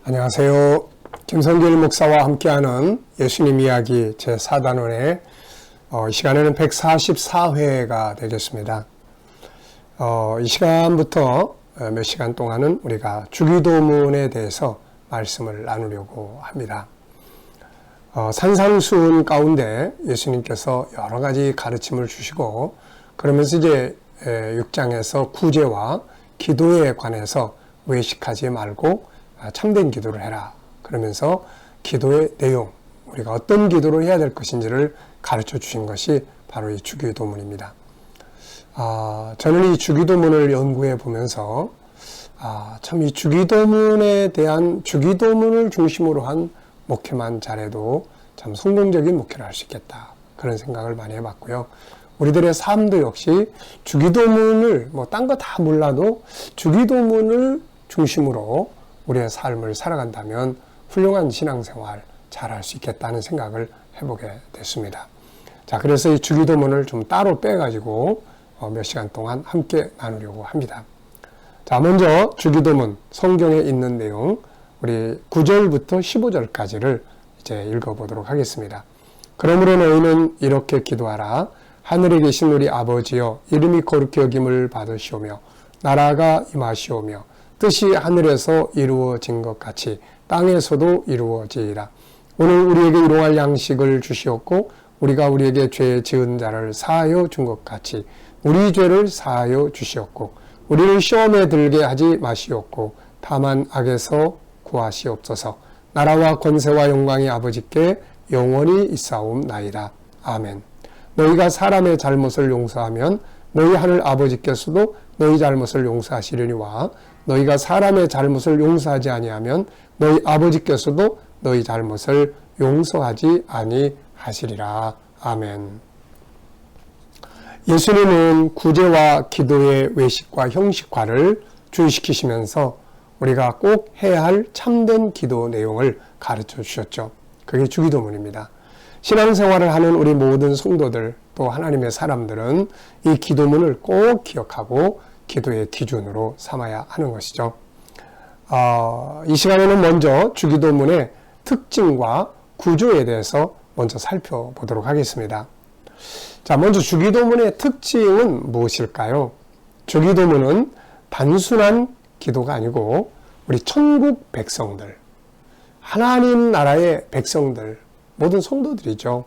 안녕하세요. 김성길 목사와 함께하는 예수님 이야기 제4단원의 이 시간에는 144회가 되겠습니다. 이 시간부터 몇 시간 동안은 우리가 주기도문에 대해서 말씀을 나누려고 합니다. 산상수훈 가운데 예수님께서 여러 가지 가르침을 주시고 그러면서 이제 6장에서 구제와 기도에 관해서 외식하지 말고 참된 기도를 해라. 그러면서 기도의 내용, 우리가 어떤 기도를 해야 될 것인지를 가르쳐 주신 것이 바로 이 주기도문입니다. 저는 이 주기도문을 연구해 보면서 참 이 주기도문에 대한 주기도문을 중심으로 한 목회만 잘해도 참 성공적인 목회를 할 수 있겠다. 그런 생각을 많이 해봤고요. 우리들의 삶도 역시 주기도문을 딴 거 다 몰라도 주기도문을 중심으로 우리의 삶을 살아간다면 훌륭한 신앙생활 잘할 수 있겠다는 생각을 해보게 됐습니다. 자, 그래서 이 주기도문을 좀 따로 빼가지고 몇 시간 동안 함께 나누려고 합니다. 자, 먼저 주기도문 성경에 있는 내용 우리 9절부터 15절까지를 이제 읽어보도록 하겠습니다. 그러므로 너희는 이렇게 기도하라. 하늘에 계신 우리 아버지여, 이름이 거룩히 여김을 받으시오며 나라가 임하시오며 뜻이 하늘에서 이루어진 것 같이 땅에서도 이루어지이라. 오늘 우리에게 일용할 양식을 주시옵고 우리가 우리에게 죄 지은 자를 사하여 준 것 같이 우리 죄를 사하여 주시옵고 우리를 시험에 들게 하지 마시옵고 다만 악에서 구하시옵소서. 나라와 권세와 영광이 아버지께 영원히 있사옵나이다. 아멘. 너희가 사람의 잘못을 용서하면 너희 하늘 아버지께서도 너희 잘못을 용서하시려니와 너희가 사람의 잘못을 용서하지 아니하면 너희 아버지께서도 너희 잘못을 용서하지 아니하시리라. 아멘. 예수님은 구제와 기도의 외식과 형식화를 주의시키시면서 우리가 꼭 해야 할 참된 기도 내용을 가르쳐 주셨죠. 그게 주기도문입니다. 신앙생활을 하는 우리 모든 성도들 또 하나님의 사람들은 이 기도문을 꼭 기억하고 기도의 기준으로 삼아야 하는 것이죠. 이 시간에는 먼저 주기도문의 특징과 구조에 대해서 먼저 살펴보도록 하겠습니다. 자, 먼저 주기도문의 특징은 무엇일까요? 주기도문은 단순한 기도가 아니고 우리 천국 백성들, 하나님 나라의 백성들, 모든 성도들이죠.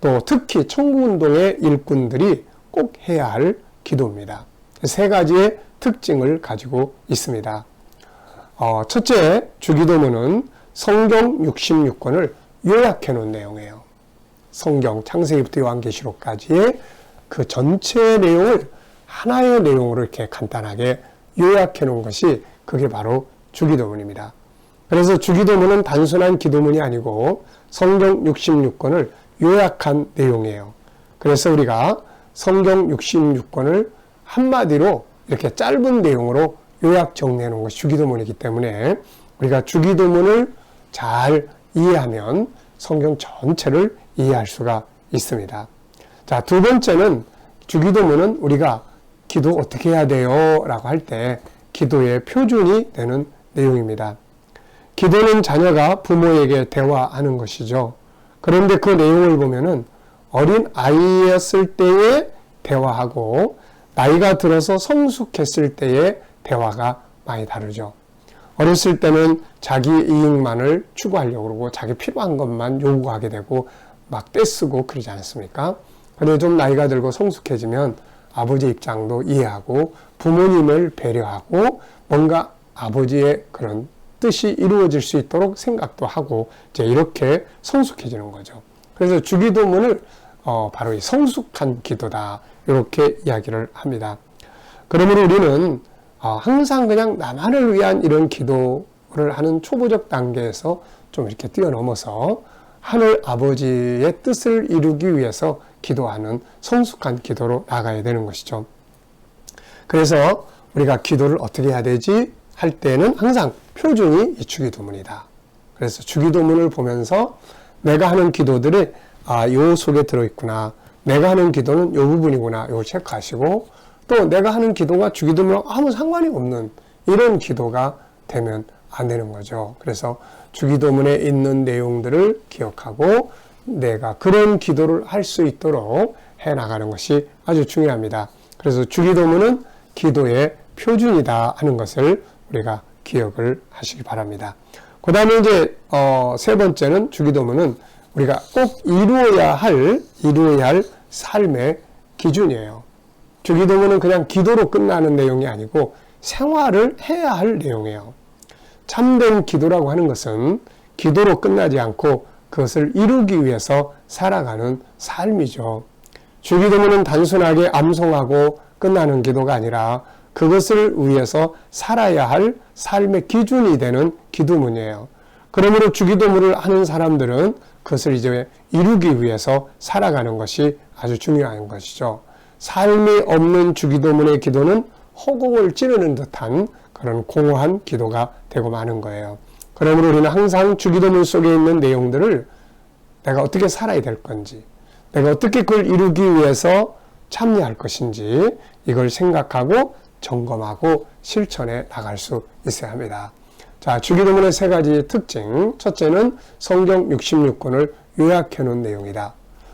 또 특히 천국운동의 일꾼들이 꼭 해야 할 기도입니다. 세 가지의 특징을 가지고 있습니다. 첫째, 주기도문은 성경 66권을 요약해 놓은 내용이에요. 성경 창세기부터 요한계시록까지의 그 전체 내용을 하나의 내용으로 이렇게 간단하게 요약해 놓은 것이 그게 바로 주기도문입니다. 그래서 주기도문은 단순한 기도문이 아니고 성경 66권을 요약한 내용이에요. 그래서 우리가 성경 66권을 한마디로 이렇게 짧은 내용으로 요약 정리해 놓은 것이 주기도문이기 때문에 우리가 주기도문을 잘 이해하면 성경 전체를 이해할 수가 있습니다. 자, 두 번째는 주기도문은 우리가 기도 어떻게 해야 돼요? 라고 할 때 기도의 표준이 되는 내용입니다. 기도는 자녀가 부모에게 대화하는 것이죠. 그런데 그 내용을 보면은 어린 아이였을 때의 대화하고 나이가 들어서 성숙했을 때의 대화가 많이 다르죠. 어렸을 때는 자기 이익만을 추구하려고 그러고 자기 필요한 것만 요구하게 되고 막 떼쓰고 그러지 않습니까? 그런데 좀 나이가 들고 성숙해지면 아버지 입장도 이해하고 부모님을 배려하고 뭔가 아버지의 그런 뜻이 이루어질 수 있도록 생각도 하고 이제 이렇게 성숙해지는 거죠. 그래서 주기도문을 바로 이 성숙한 기도다 이렇게 이야기를 합니다. 그러므로 우리는 항상 그냥 나만을 위한 이런 기도를 하는 초보적 단계에서 좀 이렇게 뛰어넘어서 하늘 아버지의 뜻을 이루기 위해서 기도하는 성숙한 기도로 나가야 되는 것이죠. 그래서 우리가 기도를 어떻게 해야 되지? 할 때는 항상 표준이 이 주기도문이다. 그래서 주기도문을 보면서 내가 하는 기도들이 요 속에 들어있구나. 내가 하는 기도는 요 부분이구나. 요걸 체크하시고 또 내가 하는 기도가 주기도문하고 아무 상관이 없는 이런 기도가 되면 안 되는 거죠. 그래서 주기도문에 있는 내용들을 기억하고 내가 그런 기도를 할 수 있도록 해 나가는 것이 아주 중요합니다. 그래서 주기도문은 기도의 표준이다 하는 것을 우리가 기억을 하시기 바랍니다. 그 다음에 이제 세 번째는 주기도문은 우리가 꼭 이루어야 할 삶의 기준이에요. 주기도문은 그냥 기도로 끝나는 내용이 아니고 생활을 해야 할 내용이에요. 참된 기도라고 하는 것은 기도로 끝나지 않고 그것을 이루기 위해서 살아가는 삶이죠. 주기도문은 단순하게 암송하고 끝나는 기도가 아니라 그것을 위해서 살아야 할 삶의 기준이 되는 기도문이에요. 그러므로 주기도문을 하는 사람들은 그것을 이제 이루기 위해서 살아가는 것이 아주 중요한 것이죠. 삶이 없는 주기도문의 기도는 허공을 찌르는 듯한 그런 공허한 기도가 되고 마는 거예요. 그러므로 우리는 항상 주기도문 속에 있는 내용들을 내가 어떻게 살아야 될 건지, 내가 어떻게 그걸 이루기 위해서 참여할 것인지 이걸 생각하고 점검하고 실천해 나갈 수 있어야 합니다. 자, 주기도문의 세 가지 특징. 첫째는 성경 66권을 요약해 놓은 내용이다.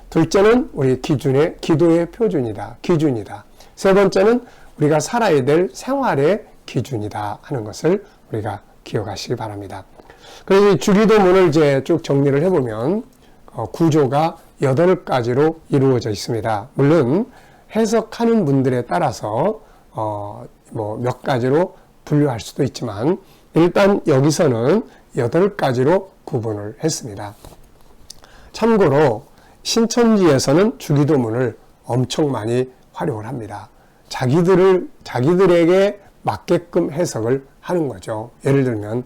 둘째는 우리 기도의 표준이다. 기준이다. 세 번째는 우리가 살아야 될 생활의 기준이다 하는 것을 우리가 기억하시기 바랍니다. 그래서 주기도문을 이제 쭉 정리를 해보면 구조가 8가지로 이루어져 있습니다. 물론 해석하는 분들에 따라서 몇 가지로 분류할 수도 있지만 일단 여기서는 8가지로 구분을 했습니다. 참고로 신천지에서는 주기도문을 엄청 많이 활용을 합니다. 자기들에게 맞게끔 해석을 하는 거죠. 예를 들면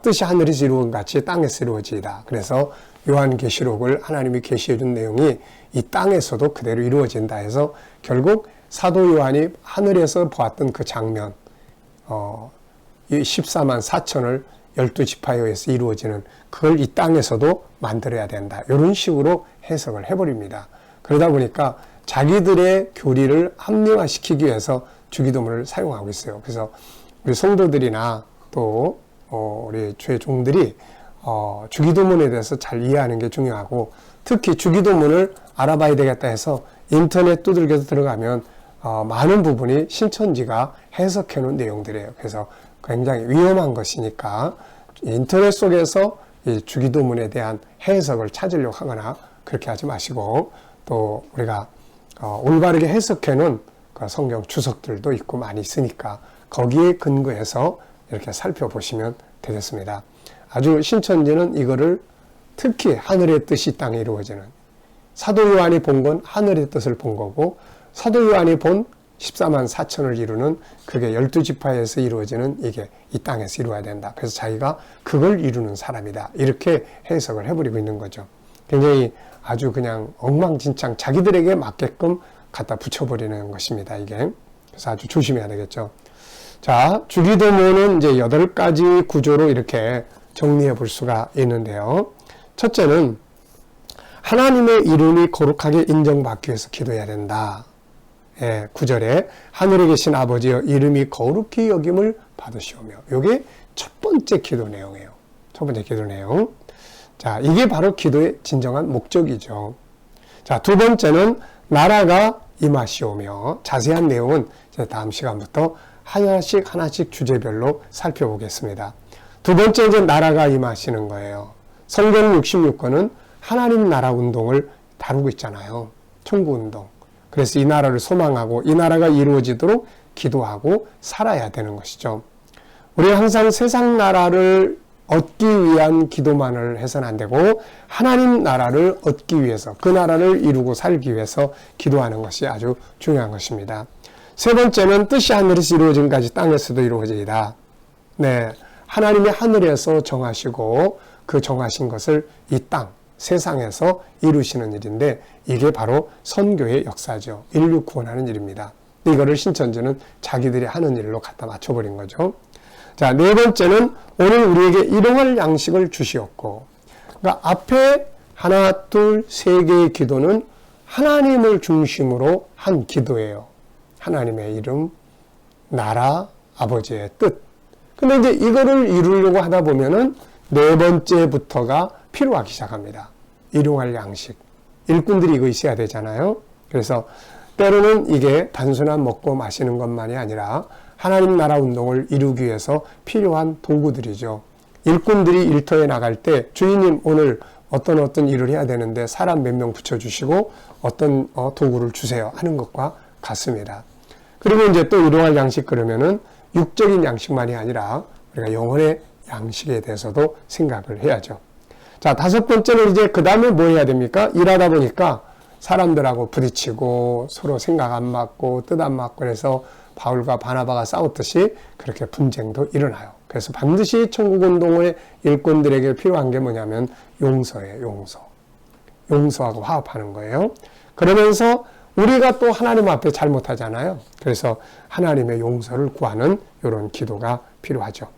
뜻이 하늘에서 이루어진 같이 땅에서 이루어지이다. 그래서 요한계시록을 하나님이 계시해 준 내용이 이 땅에서도 그대로 이루어진다 해서 결국 사도 요한이 하늘에서 보았던 그 장면, 이 14만 4천을 12지파에 의해서 이루어지는 그걸 이 땅에서도 만들어야 된다. 이런 식으로 해석을 해버립니다. 그러다 보니까 자기들의 교리를 합리화시키기 위해서 주기도문을 사용하고 있어요. 그래서 우리 성도들이나 또 우리 주의 종들이 주기도문에 대해서 잘 이해하는 게 중요하고 특히 주기도문을 알아봐야 되겠다 해서 인터넷 두들겨서 들어가면 많은 부분이 신천지가 해석해 놓은 내용들이에요. 그래서 굉장히 위험한 것이니까 인터넷 속에서 이 주기도문에 대한 해석을 찾으려고 하거나 그렇게 하지 마시고 또 우리가 올바르게 해석해 놓은 그 성경 주석들도 있고 많이 있으니까 거기에 근거해서 이렇게 살펴보시면 되겠습니다. 아주 신천지는 이거를 특히 하늘의 뜻이 땅에 이루어지는 사도 요한이 본 건 하늘의 뜻을 본 거고 사도 요한이 본 14만 4천을 이루는 그게 12지파에서 이루어지는 이게 이 땅에서 이루어야 된다. 그래서 자기가 그걸 이루는 사람이다. 이렇게 해석을 해버리고 있는 거죠. 굉장히 아주 그냥 엉망진창 자기들에게 맞게끔 갖다 붙여버리는 것입니다. 이게. 그래서 아주 조심해야 되겠죠. 자, 주기도문은 이제 8가지 구조로 이렇게 정리해 볼 수가 있는데요. 첫째는 하나님의 이름이 거룩하게 인정받기 위해서 기도해야 된다. 9절에 하늘에 계신 아버지여 이름이 거룩히 여김을 받으시오며 이게 첫 번째 기도 내용이에요. 첫 번째 기도 내용. 자, 이게 바로 기도의 진정한 목적이죠. 자, 두 번째는 나라가 임하시오며 자세한 내용은 이제 다음 시간부터 하나씩 주제별로 살펴보겠습니다. 두 번째 이제 나라가 임하시는 거예요. 성경 66권은 하나님 나라 운동을 다루고 있잖아요. 천국 운동. 그래서 이 나라를 소망하고 이 나라가 이루어지도록 기도하고 살아야 되는 것이죠. 우리가 항상 세상 나라를 얻기 위한 기도만을 해서는 안 되고 하나님 나라를 얻기 위해서 그 나라를 이루고 살기 위해서 기도하는 것이 아주 중요한 것입니다. 세 번째는 뜻이 하늘에서 이루어진 까지 땅에서도 이루어지이다. 네, 하나님이 하늘에서 정하시고 그 정하신 것을 이 땅, 세상에서 이루시는 일인데 이게 바로 선교의 역사죠. 인류 구원하는 일입니다. 이거를 신천지는 자기들이 하는 일로 갖다 맞춰버린 거죠. 자, 네 번째는 오늘 우리에게 일용할 양식을 주시옵고, 그러니까 앞에 하나, 둘, 세 개의 기도는 하나님을 중심으로 한 기도예요. 하나님의 이름, 나라, 아버지의 뜻. 근데 이제 이거를 이루려고 하다 보면은 네 번째부터가 필요하기 시작합니다. 일용할 양식. 일꾼들이 이거 있어야 되잖아요. 그래서 때로는 이게 단순한 먹고 마시는 것만이 아니라 하나님 나라 운동을 이루기 위해서 필요한 도구들이죠. 일꾼들이 일터에 나갈 때 주인님 오늘 어떤 일을 해야 되는데 사람 몇 명 붙여주시고 어떤 도구를 주세요 하는 것과 같습니다. 그리고 이제 또 일용할 양식 그러면은 육적인 양식만이 아니라 우리가 영혼의 양식에 대해서도 생각을 해야죠. 자, 다섯 번째는 이제 그 다음에 뭐 해야 됩니까? 일하다 보니까 사람들하고 부딪히고 서로 생각 안 맞고 뜻 안 맞고 그래서 바울과 바나바가 싸웠듯이 그렇게 분쟁도 일어나요. 그래서 반드시 천국운동의 일꾼들에게 필요한 게 뭐냐면 용서예요. 용서. 용서하고 화합하는 거예요. 그러면서 우리가 또 하나님 앞에 잘못하잖아요. 그래서 하나님의 용서를 구하는 이런 기도가 필요하죠.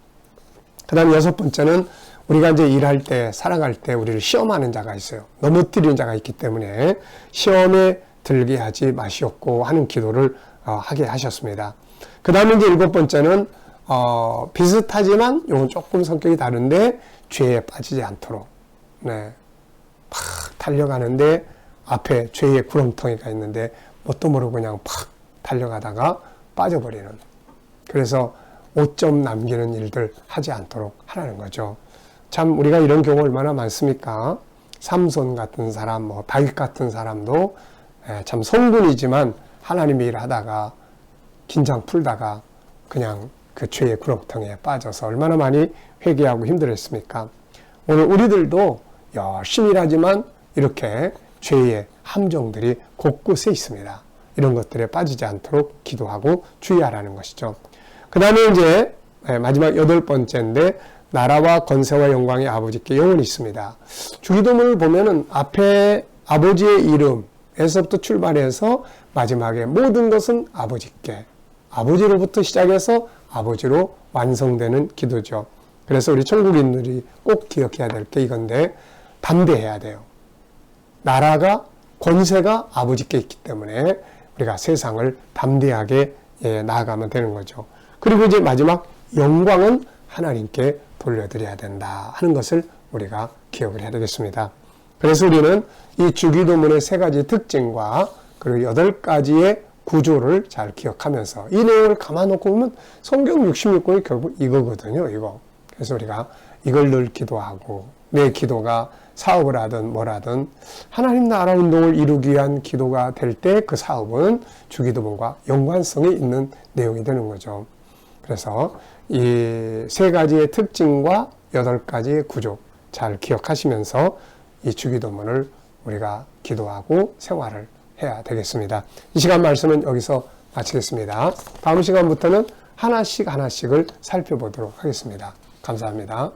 그 다음 여섯 번째는 우리가 이제 일할 때, 살아갈 때 우리를 시험하는 자가 있어요. 넘어뜨리는 자가 있기 때문에 시험에 들게 하지 마시옵고 하는 기도를 하게 하셨습니다. 그 다음에 이제 일곱 번째는 비슷하지만 이건 조금 성격이 다른데 죄에 빠지지 않도록 막 달려가는데 앞에 죄의 구렁텅이가 있는데 뭣도 모르고 그냥 팍 달려가다가 빠져버리는, 그래서 오점 남기는 일들 하지 않도록 하라는 거죠. 참 우리가 이런 경우 얼마나 많습니까? 삼손 같은 사람, 다윗 같은 사람도 참 성군이지만 하나님의 일을 하다가 긴장 풀다가 그냥 그 죄의 구렁텅이에 빠져서 얼마나 많이 회개하고 힘들었습니까? 오늘 우리들도 열심히 일하지만 이렇게 죄의 함정들이 곳곳에 있습니다. 이런 것들에 빠지지 않도록 기도하고 주의하라는 것이죠. 그 다음에 이제 마지막 여덟 번째인데 나라와 권세와 영광의 아버지께 영원히 있습니다. 주기도문을 보면은 앞에 아버지의 이름에서부터 출발해서 마지막에 모든 것은 아버지께, 아버지로부터 시작해서 아버지로 완성되는 기도죠. 그래서 우리 천국인들이 꼭 기억해야 될 게 이건데 담대해야 돼요. 나라가 권세가 아버지께 있기 때문에 우리가 세상을 담대하게 나아가면 되는 거죠. 그리고 이제 마지막 영광은 하나님께 돌려드려야 된다 하는 것을 우리가 기억을 해야 되겠습니다. 그래서 우리는 이 주기도문의 세 가지 특징과 그리고 여덟 가지의 구조를 잘 기억하면서 이 내용을 감아놓고 보면 성경 66권이 결국 이거거든요. 이거. 그래서 우리가 이걸 늘 기도하고 내 기도가 사업을 하든 뭘 하든 하나님 나라 운동을 이루기 위한 기도가 될 때 그 사업은 주기도문과 연관성이 있는 내용이 되는 거죠. 그래서 이 세 가지의 특징과 여덟 가지의 구조 잘 기억하시면서 이 주기도문을 우리가 기도하고 생활을 해야 되겠습니다. 이 시간 말씀은 여기서 마치겠습니다. 다음 시간부터는 하나씩을 살펴보도록 하겠습니다. 감사합니다.